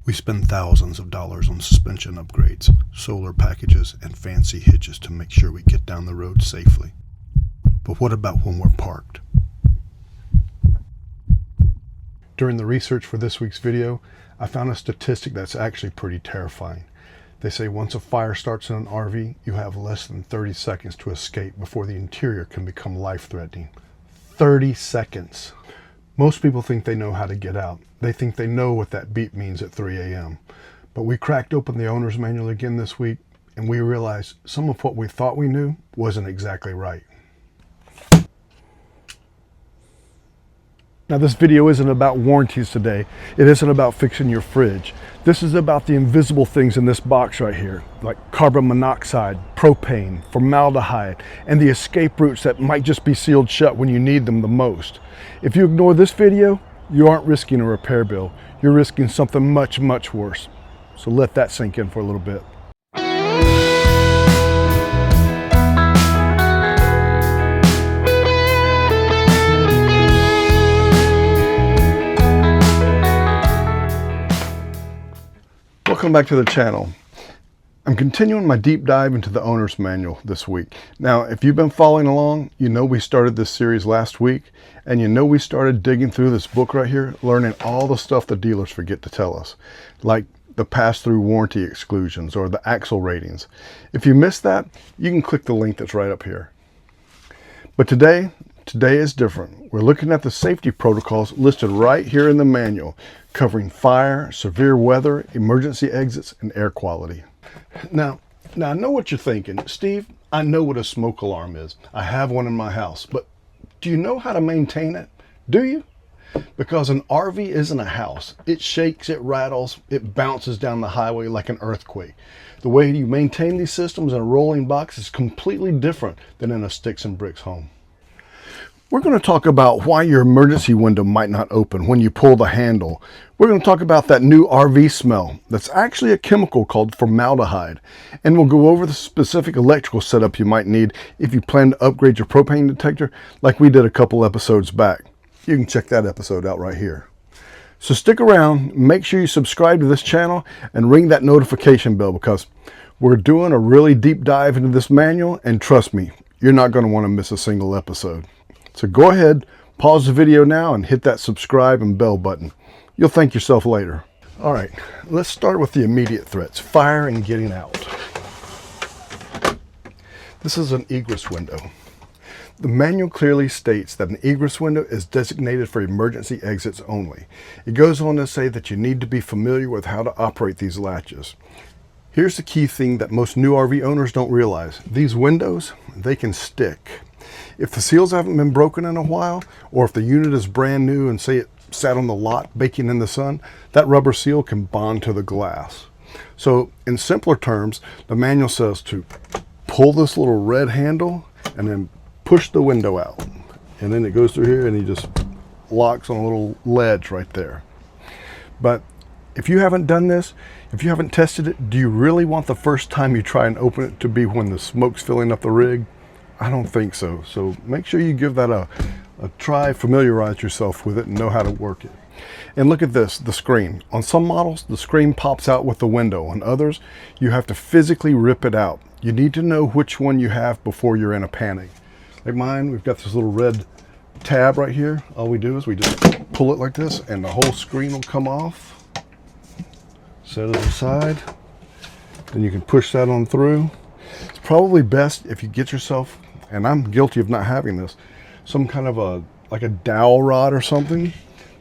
We spend thousands of dollars on suspension upgrades, solar packages, and fancy hitches to make sure we get down the road safely. But what about when we're parked? During the research for this week's video, I found a statistic that's actually pretty terrifying. They say once a fire starts in an RV, you have less than 30 seconds to escape before the interior can become life-threatening. 30 seconds. Most people think they know how to get out. They think they know what that beep means at 3 a.m. But we cracked open the owner's manual again this week, and we realized some of what we thought we knew wasn't exactly right. Now, this video isn't about warranties today. It isn't about fixing your fridge. This is about the invisible things in this box right here, like carbon monoxide, propane, formaldehyde, and the escape routes that might just be sealed shut when you need them the most. If you ignore this video, you aren't risking a repair bill. You're risking something much, much worse. So let that sink in for a little bit. Welcome back to the channel. I'm continuing my deep dive into the owner's manual this week. Now, if you've been following along, you know we started this series last week, and you know we started digging through this book right here, learning all the stuff the dealers forget to tell us, like the pass-through warranty exclusions or the axle ratings. If you missed that, you can click the link that's right up here. But today is different. We're looking at the safety protocols listed right here in the manual, covering fire, severe weather, emergency exits, and air quality. Now I know what you're thinking. Steve, I know what a smoke alarm is. I have one in my house, but do you know how to maintain it? Do you? Because an RV isn't a house. It shakes, it rattles, it bounces down the highway like an earthquake. The way you maintain these systems in a rolling box is completely different than in a sticks and bricks home. We're going to talk about why your emergency window might not open when you pull the handle. We're going to talk about that new RV smell that's actually a chemical called formaldehyde. And we'll go over the specific electrical setup you might need if you plan to upgrade your propane detector like we did a couple episodes back. You can check that episode out right here. So stick around, make sure you subscribe to this channel and ring that notification bell because we're doing a really deep dive into this manual, and trust me, you're not going to want to miss a single episode. So go ahead, pause the video now and hit that subscribe and bell button. You'll thank yourself later. All right, let's start with the immediate threats, fire and getting out. This is an egress window. The manual clearly states that an egress window is designated for emergency exits only. It goes on to say that you need to be familiar with how to operate these latches. Here's the key thing that most new RV owners don't realize. These windows, they can stick. If the seals haven't been broken in a while, or if the unit is brand new and say it sat on the lot baking in the sun, that rubber seal can bond to the glass. So in simpler terms, the manual says to pull this little red handle and then push the window out. And then it goes through here and he just locks on a little ledge right there. But if you haven't done this, if you haven't tested it, do you really want the first time you try and open it to be when the smoke's filling up the rig? I don't think so. So make sure you give that a try, familiarize yourself with it and know how to work it. And look at this, the screen. On some models, the screen pops out with the window. On others, you have to physically rip it out. You need to know which one you have before you're in a panic. Like mine, we've got this little red tab right here. All we do is we just pull it like this and the whole screen will come off. Set it aside. Then you can push that on through. It's probably best if you get yourself, and I'm guilty of not having this, some kind of like a dowel rod or something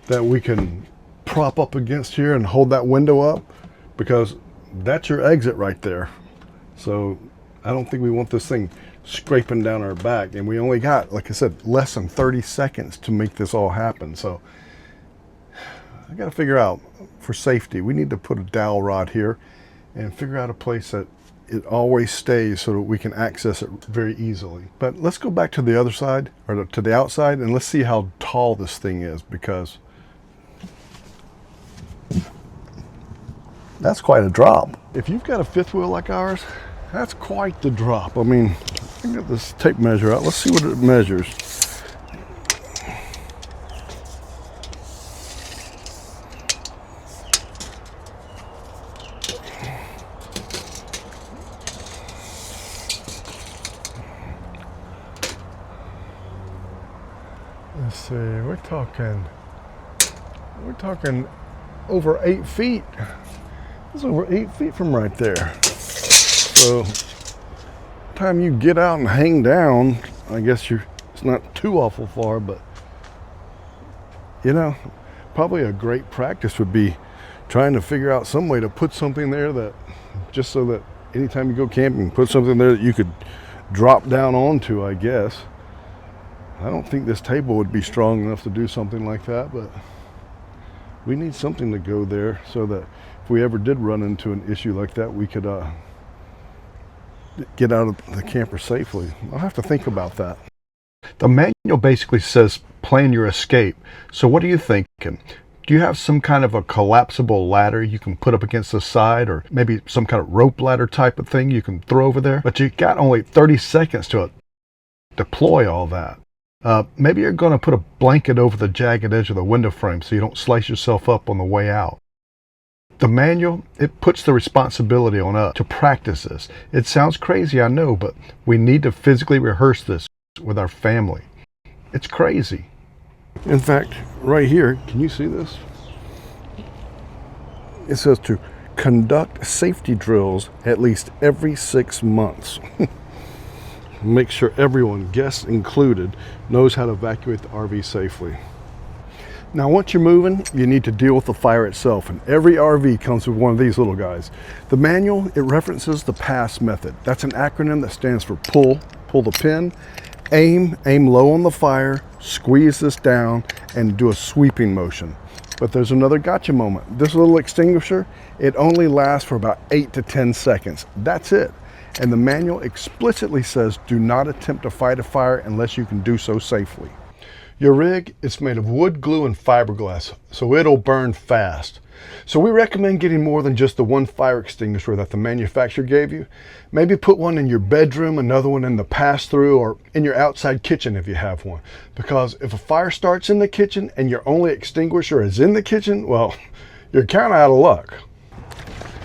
that we can prop up against here and hold that window up, because that's your exit right there. So I don't think we want this thing scraping down our back, and we only got, like I said, less than 30 seconds to make this all happen. So I got to figure out, for safety, we need to put a dowel rod here and figure out a place that it always stays so that we can access it very easily. But let's go back to the other side, or to the outside, and let's see how tall this thing is, because that's quite a drop. If you've got a fifth wheel like ours, that's quite the drop. I mean, I got this tape measure out. Let's see what it measures. see, we're talking over 8 feet. It's over 8 feet from right there. So time you get out and hang down, I guess it's not too awful far, but you know, probably a great practice would be trying to figure out some way to put something there that, just so that anytime you go camping, put something there that you could drop down onto, I guess. I don't think this table would be strong enough to do something like that, but we need something to go there so that if we ever did run into an issue like that, we could get out of the camper safely. I'll have to think about that. The manual basically says plan your escape. So what are you thinking? Do you have some kind of a collapsible ladder you can put up against the side, or maybe some kind of rope ladder type of thing you can throw over there? But you got only 30 seconds to deploy all that. Maybe you're going to put a blanket over the jagged edge of the window frame so you don't slice yourself up on the way out. The manual, it puts the responsibility on us to practice this. It sounds crazy, I know, but we need to physically rehearse this with our family. It's crazy. In fact, right here, can you see this? It says to conduct safety drills at least every 6 months. Make sure everyone, guests included, knows how to evacuate the RV safely. Now, once you're moving, you need to deal with the fire itself, and every RV comes with one of these little guys. The manual, it references the PASS method. That's an acronym that stands for pull the pin, aim low on the fire, squeeze this down, and do a sweeping motion. But there's another gotcha moment. This little extinguisher, it only lasts for about 8 to 10 seconds. That's it. And the manual explicitly says do not attempt to fight a fire unless you can do so safely. Your rig is made of wood, glue, and fiberglass, so it'll burn fast. So we recommend getting more than just the one fire extinguisher that the manufacturer gave you. Maybe put one in your bedroom, another one in the pass-through, or in your outside kitchen if you have one. Because if a fire starts in the kitchen and your only extinguisher is in the kitchen, well, you're kind of out of luck.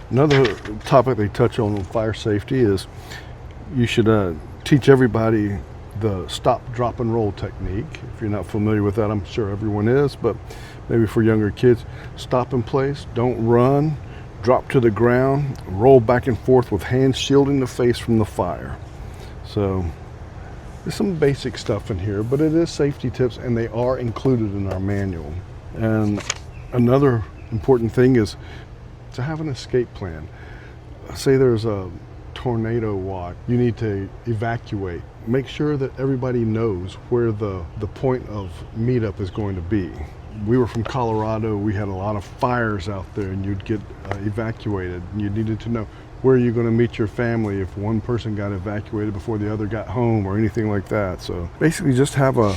Another topic they touch on fire safety is you should teach everybody the stop, drop, and roll technique. If you're not familiar with that, I'm sure everyone is, but maybe for younger kids, stop in place, don't run, drop to the ground, roll back and forth with hands shielding the face from the fire. So there's some basic stuff in here, but it is safety tips, and they are included in our manual. And another important thing is to have an escape plan. Say there's a tornado watch, you need to evacuate. Make sure that everybody knows where the point of meetup is going to be. We were from Colorado, we had a lot of fires out there, and you'd get evacuated, and you needed to know where you're going to meet your family if one person got evacuated before the other got home or anything like that. So basically just have a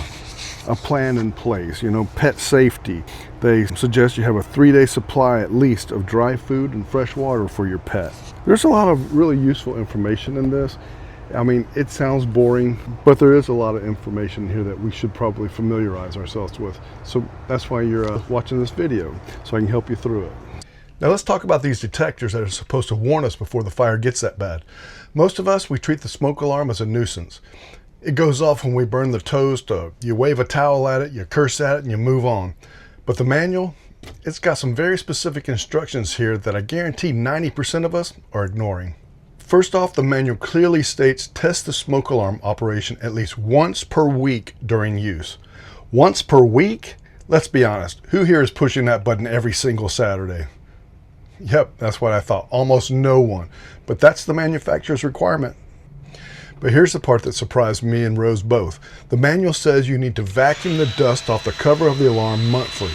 plan in place. You know, pet safety. They suggest you have a 3-day supply at least of dry food and fresh water for your pet. There's a lot of really useful information in this. I mean, it sounds boring, but there is a lot of information here that we should probably familiarize ourselves with. So that's why you're watching this video, so I can help you through it. Now let's talk about these detectors that are supposed to warn us before the fire gets that bad. Most of us, we treat the smoke alarm as a nuisance. It goes off when we burn the toast, you wave a towel at it, you curse at it, and you move on. But the manual, it's got some very specific instructions here that I guarantee 90% of us are ignoring. First off, the manual clearly states test the smoke alarm operation at least once per week during use. Once per week? Let's be honest, who here is pushing that button every single Saturday? Yep, that's what I thought. Almost no one. But that's the manufacturer's requirement. But here's the part that surprised me and Rose both. The manual says you need to vacuum the dust off the cover of the alarm monthly.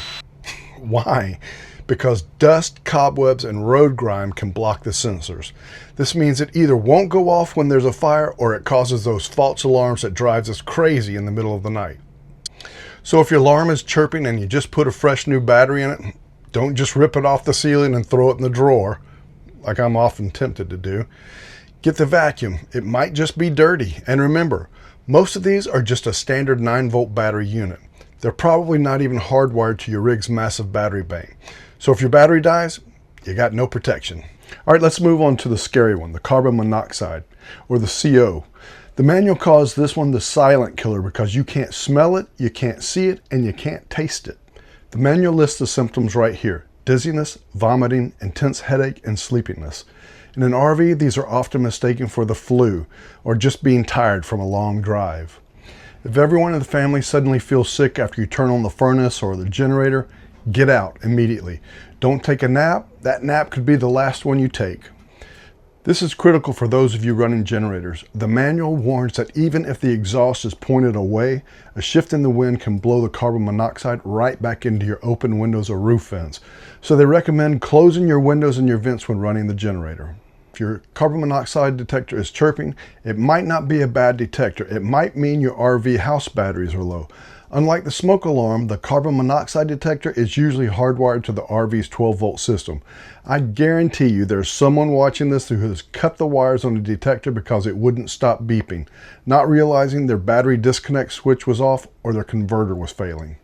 Why? Because dust, cobwebs, and road grime can block the sensors. This means it either won't go off when there's a fire, or it causes those false alarms that drives us crazy in the middle of the night. So if your alarm is chirping and you just put a fresh new battery in it, don't just rip it off the ceiling and throw it in the drawer, like I'm often tempted to do. Get the vacuum. It might just be dirty. And remember, most of these are just a standard 9-volt battery unit. They're probably not even hardwired to your rig's massive battery bank. So if your battery dies, you got no protection. All right, let's move on to the scary one, the carbon monoxide, or the CO. The manual calls this one the silent killer because you can't smell it, you can't see it, and you can't taste it. The manual lists the symptoms right here: dizziness, vomiting, intense headache, and sleepiness. In an RV, these are often mistaken for the flu or just being tired from a long drive. If everyone in the family suddenly feels sick after you turn on the furnace or the generator, get out immediately. Don't take a nap. That nap could be the last one you take. This is critical for those of you running generators. The manual warns that even if the exhaust is pointed away, a shift in the wind can blow the carbon monoxide right back into your open windows or roof vents. So they recommend closing your windows and your vents when running the generator. If your carbon monoxide detector is chirping, it might not be a bad detector. It might mean your RV house batteries are low. Unlike the smoke alarm, the carbon monoxide detector is usually hardwired to the RV's 12-volt system. I guarantee you there's someone watching this who has cut the wires on the detector because it wouldn't stop beeping, not realizing their battery disconnect switch was off or their converter was failing.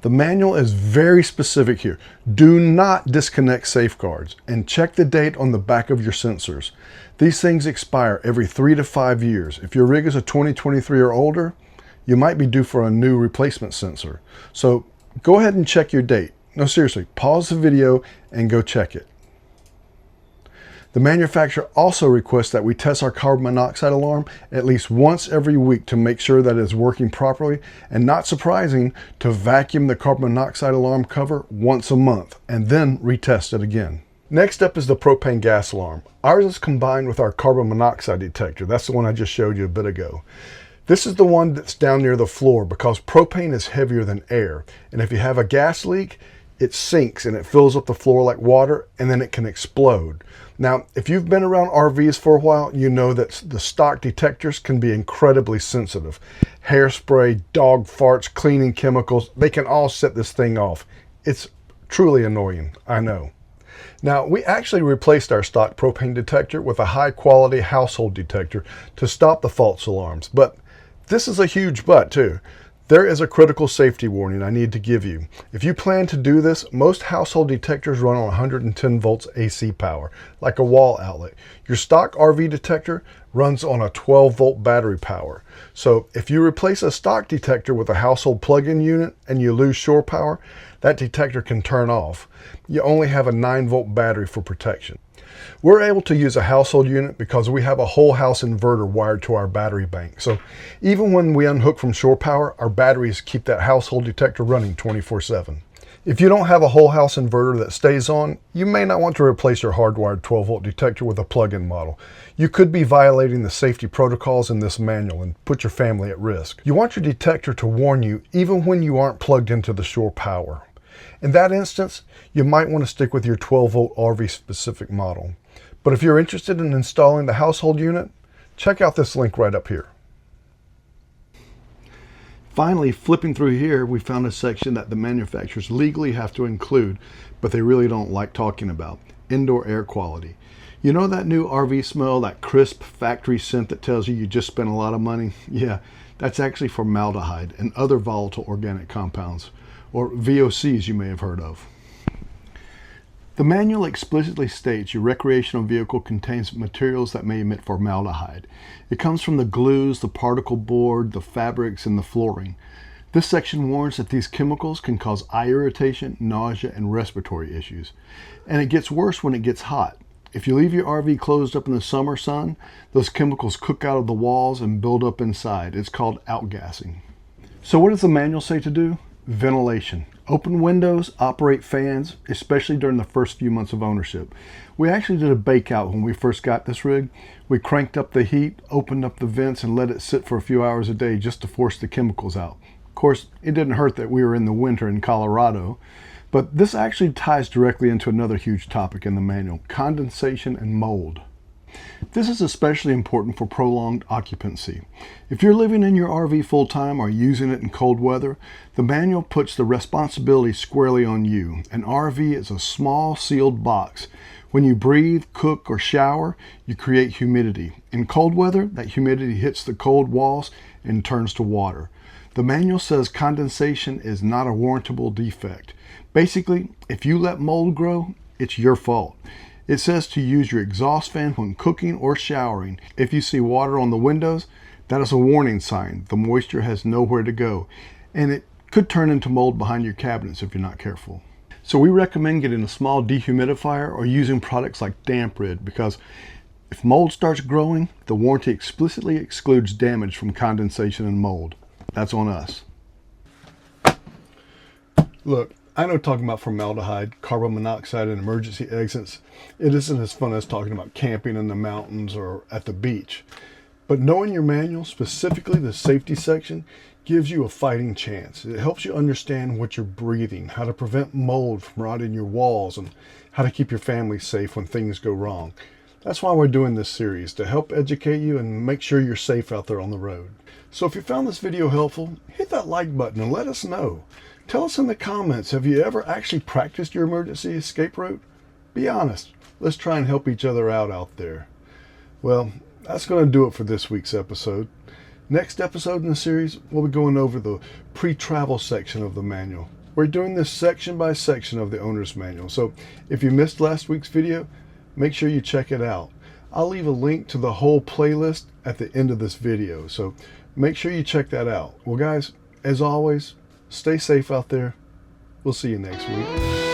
The manual is very specific here. Do not disconnect safeguards, and check the date on the back of your sensors. These things expire every 3 to 5 years. If your rig is a 2023 or older, you might be due for a new replacement sensor. So go ahead and check your date. No, seriously, pause the video and go check it. The manufacturer also requests that we test our carbon monoxide alarm at least once every week to make sure that it is working properly, and not surprising, to vacuum the carbon monoxide alarm cover once a month and then retest it again. Next up is the propane gas alarm. Ours is combined with our carbon monoxide detector. That's the one I just showed you a bit ago. This is the one that's down near the floor because propane is heavier than air. And if you have a gas leak, it sinks and it fills up the floor like water, and then it can explode. Now, if you've been around RVs for a while, you know that the stock detectors can be incredibly sensitive. Hairspray, dog farts, cleaning chemicals, they can all set this thing off. It's truly annoying, I know. Now, we actually replaced our stock propane detector with a high-quality household detector to stop the false alarms, but this is a huge but too. There is a critical safety warning I need to give you. If you plan to do this, most household detectors run on 110 volts AC power, like a wall outlet. Your stock RV detector runs on a 12 volt battery power. So if you replace a stock detector with a household plug-in unit and you lose shore power, that detector can turn off. You only have a 9 volt battery for protection. We're able to use a household unit because we have a whole house inverter wired to our battery bank. So even when we unhook from shore power, our batteries keep that household detector running 24/7. If you don't have a whole house inverter that stays on, you may not want to replace your hardwired 12 volt detector with a plug-in model. You could be violating the safety protocols in this manual and put your family at risk. You want your detector to warn you even when you aren't plugged into the shore power. In that instance, you might want to stick with your 12 volt RV specific model. But if you're interested in installing the household unit, check out this link right up here. Finally, flipping through here, we found a section that the manufacturers legally have to include, but they really don't like talking about: indoor air quality. You know that new RV smell, that crisp factory scent that tells you just spent a lot of money? Yeah, that's actually formaldehyde and other volatile organic compounds, or VOCs you may have heard of. The manual explicitly states your recreational vehicle contains materials that may emit formaldehyde. It comes from the glues, the particle board, the fabrics, and the flooring. This section warns that these chemicals can cause eye irritation, nausea, and respiratory issues. And it gets worse when it gets hot. If you leave your RV closed up in the summer sun, those chemicals cook out of the walls and build up inside. It's called outgassing. So what does the manual say to do? Ventilation. Open windows, operate fans, especially during the first few months of ownership. We actually did a bake out when we first got this rig. We cranked up the heat, opened up the vents, and let it sit for a few hours a day just to force the chemicals out. Of course, it didn't hurt that we were in the winter in Colorado, but this actually ties directly into another huge topic in the manual: condensation and mold. This is especially important for prolonged occupancy. If you're living in your RV full-time or using it in cold weather, the manual puts the responsibility squarely on you. An RV is a small sealed box. When you breathe, cook, or shower, you create humidity. In cold weather, that humidity hits the cold walls and turns to water. The manual says condensation is not a warrantable defect. Basically, if you let mold grow, it's your fault. It says to use your exhaust fan when cooking or showering. If you see water on the windows, That is a warning sign. The moisture has nowhere to go, and it could turn into mold behind your cabinets if you're not careful. So we recommend getting a small dehumidifier or using products like Damp Rid, because if mold starts growing, the warranty explicitly excludes damage from condensation and mold. That's on us. Look, I know talking about formaldehyde, carbon monoxide, and emergency exits, it isn't as fun as talking about camping in the mountains or at the beach. But knowing your manual, specifically the safety section, gives you a fighting chance. It helps you understand what you're breathing, how to prevent mold from rotting your walls, and how to keep your family safe when things go wrong. That's why we're doing this series, to help educate you and make sure you're safe out there on the road. So if you found this video helpful, hit that like button and let us know. Tell us in the comments, have you ever actually practiced your emergency escape route? Be honest. Let's try and help each other out there. Well, that's going to do it for this week's episode. Next episode in the series, we'll be going over the pre-travel section of the manual. We're doing this section by section of the owner's manual. So if you missed last week's video, make sure you check it out. I'll leave a link to the whole playlist at the end of this video, so make sure you check that out. Well guys, as always, stay safe out there. We'll see you next week.